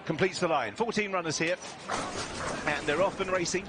completes the line. 14 runners here, and they're off and racing.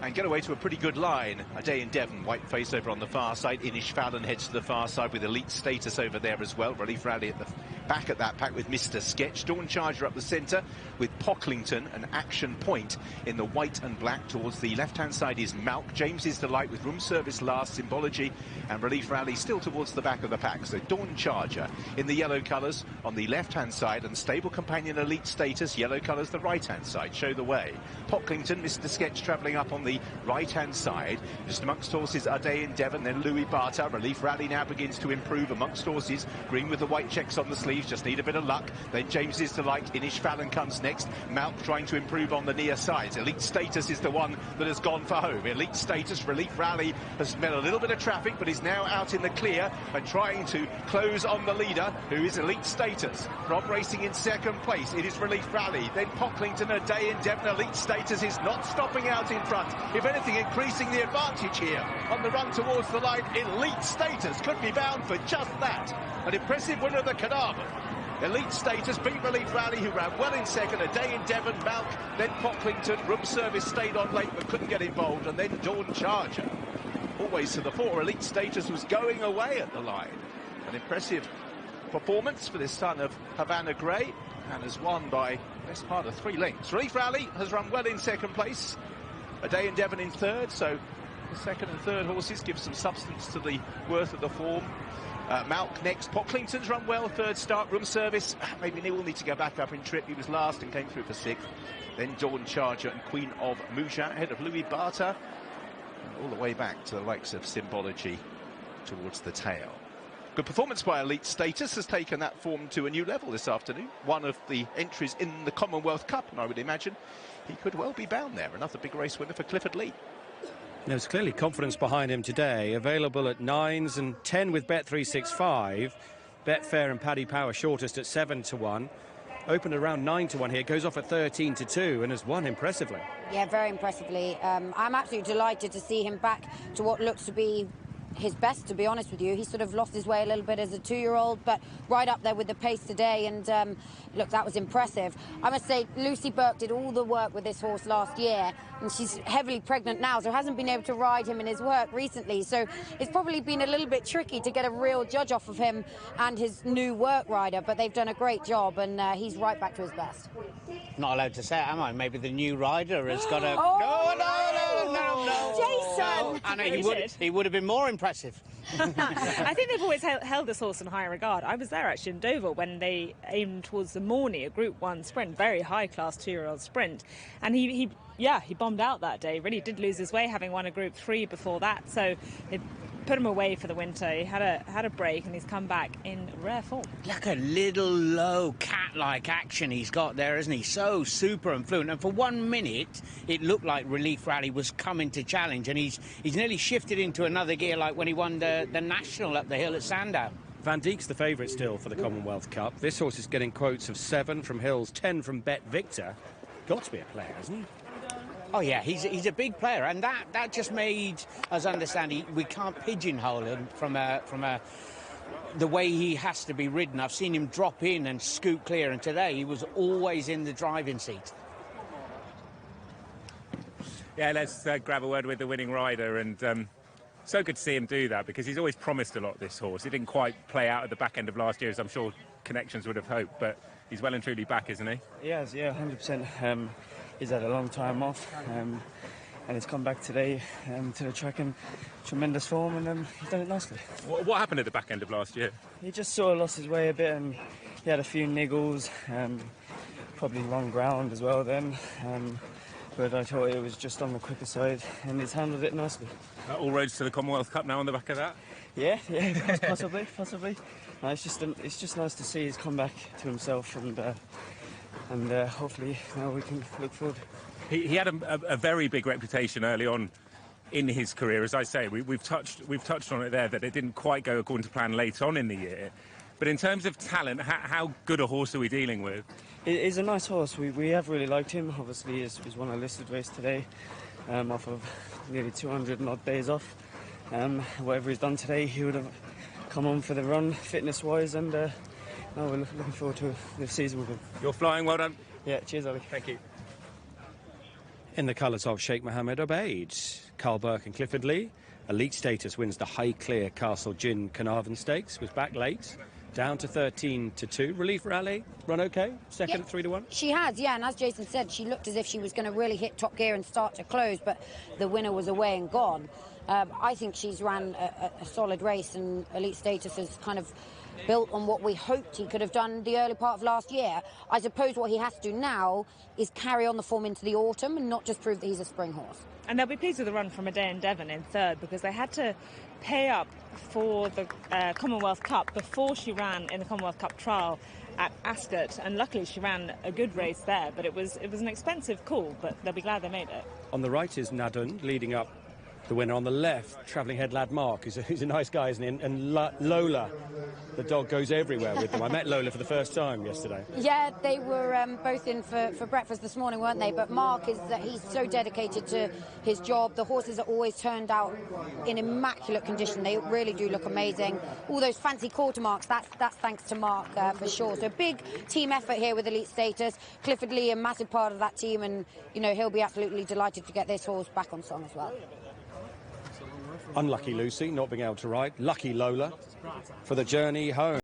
And get away to a pretty good line. A day in Devon, white face over on the far side. Inish Fallon heads to the far side with elite status over there as well. Relief Rally at the back at that pack with Mr. Sketch. Dawn Charger up the centre with Pocklington and Action Point in the white and black. Towards the left-hand side is Malk. James's Delight with Room Service last, Symbology and Relief Rally still towards the back of the pack. So Dawn Charger in the yellow colours on the left-hand side and Stable Companion elite status, yellow colours the right-hand side, show the way. Pocklington, Mr. Sketch travelling up on the right-hand side. Just amongst horses, A Day in Devon, then Louis Barter. Relief Rally now begins to improve amongst horses. Green with the white checks on the sleeves, just need a bit of luck. Then James's Delight, Inish Fallon comes next. Malk trying to improve on the near sides. Elite Status is the one that has gone for home. Elite Status, Relief Rally has met a little bit of traffic, but is now out in the clear and trying to close on the leader, who is Elite Status. From racing in second place, it is Relief Rally. Then Pocklington, A Day in Devon. Elite Status is not stopping out in front. If anything, increasing the advantage here on the run towards the line. Elite Status could be bound for just that. An impressive winner of the Carnarvon. Elite Status beat Relief Rally, who ran well in second. A Day in Devon, Malk, then Pocklington. Room Service stayed on late but couldn't get involved, and then Dawn Charger. Always to the fore. Elite Status was going away at the line. An impressive performance for this son of Havana Grey, and has won by best part of 3 lengths. Relief Rally has run well in second place. A Day in Devon in third, so the second and third horses give some substance to the worth of the form. Malk next. Pocklington's run well, third start. Room Service, maybe Neil will need to go back up in trip. He was last and came through for 6th. Then Dawn Charger and Queen of Mougins ahead of Louis Barter. And all the way back to the likes of Symbology towards the tail. Good performance by Elite Status has taken that form to a new level this afternoon. One of the entries in the Commonwealth Cup, and I would imagine he could well be bound there. Another big race winner for Clifford Lee. There's clearly confidence behind him today. Available at 9s and 10 with Bet365. Betfair and Paddy Power shortest at 7 to 1. Opened around 9 to 1 here. Goes off at 13 to 2 and has won impressively. Yeah, very impressively. I'm absolutely delighted to see him back to what looks to be his best, to be honest with you. He sort of lost his way a little bit as a 2-year-old, but right up there with the pace today, and look, that was impressive. I must say, Lucy Burke did all the work with this horse last year, and she's heavily pregnant now, so hasn't been able to ride him in his work recently, so it's probably been a little bit tricky to get a real judge off of him and his new work rider, but they've done a great job, and he's right back to his best. Not allowed to say it, am I? Maybe the new rider has got a... Oh, no. Jason! I know, he would have been more impressive. I think they've always held this horse in high regard. I was there actually in Dover when they aimed towards the Morney, a Group 1 sprint, very high-class 2-year-old sprint. And he bombed out that day, really did lose his way, having won a Group 3 before that. So they put him away for the winter. He had a break and he's come back in rare form. Like a little low cat-like action he's got there, isn't he? So super and fluent. And for 1 minute, it looked like Relief Rally was coming to challenge, and he's nearly shifted into another gear like when he won the National up the hill at Sandown. Van Dijk's the favourite still for the Commonwealth Cup. This horse is getting quotes of 7 from Hills, 10 from Bet Victor. Got to be a player, isn't he? Oh yeah, he's a big player, and that just made us understand we can't pigeonhole him from the way he has to be ridden. I've seen him drop in and scoot clear, and today he was always in the driving seat. Yeah, let's grab a word with the winning rider, and so good to see him do that, because he's always promised a lot, this horse. He didn't quite play out at the back end of last year, as I'm sure connections would have hoped, but he's well and truly back, isn't he? Yes, yeah, 100%. He's had a long time off, and he's come back today to the track in tremendous form, and he's done it nicely. What happened at the back end of last year? He just sort of lost his way a bit, and he had a few niggles, probably wrong ground as well then, but I thought it was just on the quicker side, and he's handled it nicely. All roads to the Commonwealth Cup now on the back of that? Yeah, possibly. No, it's just nice to see he's come back to himself, and hopefully now we can look forward. He had a very big reputation early on in his career. As I say, we've touched on it there, that it didn't quite go according to plan late on in the year. But in terms of talent, how good a horse are we dealing with? He's a nice horse. We have really liked him. Obviously, he's won a listed race today, off of nearly 200 and odd days off. Whatever he's done today, he would have come on for the run, fitness-wise, and we're looking forward to the season with him. You're flying, well done. Yeah, cheers, Ollie. Thank you. In the colours of Sheikh Mohammed Obeid, Carl Burke and Clifford Lee. Elite Status wins the Highclere Castle Gin Carnarvon Stakes. Was back late, down to 13-2. Relief rally, run okay? Second at 3-1. She has, yeah. And as Jason said, she looked as if she was going to really hit top gear and start to close, but the winner was away and gone. I think she's ran a solid race, and Elite Status has kind of built on what we hoped he could have done the early part of last year. I suppose what he has to do now is carry on the form into the autumn and not just prove that he's a spring horse. And they'll be pleased with the run from A Day in Devon in third, because they had to pay up for the Commonwealth Cup before she ran in the Commonwealth Cup trial at Ascot, and luckily she ran a good race there, but it was an expensive call, but they'll be glad they made it. On the right is Nadun, leading up the winner. On the left, travelling head lad Mark, who's a nice guy, isn't he? And Lola, the dog, goes everywhere with them. I met Lola for the first time yesterday. Yeah, they were both in for breakfast this morning, weren't they? But Mark, he's so dedicated to his job. The horses are always turned out in immaculate condition. They really do look amazing. All those fancy quarter marks, that's thanks to Mark for sure. So big team effort here with Elite Status. Clifford Lee, a massive part of that team, and you know he'll be absolutely delighted to get this horse back on song as well. Unlucky Lucy, not being able to ride. Lucky Lola for the journey home.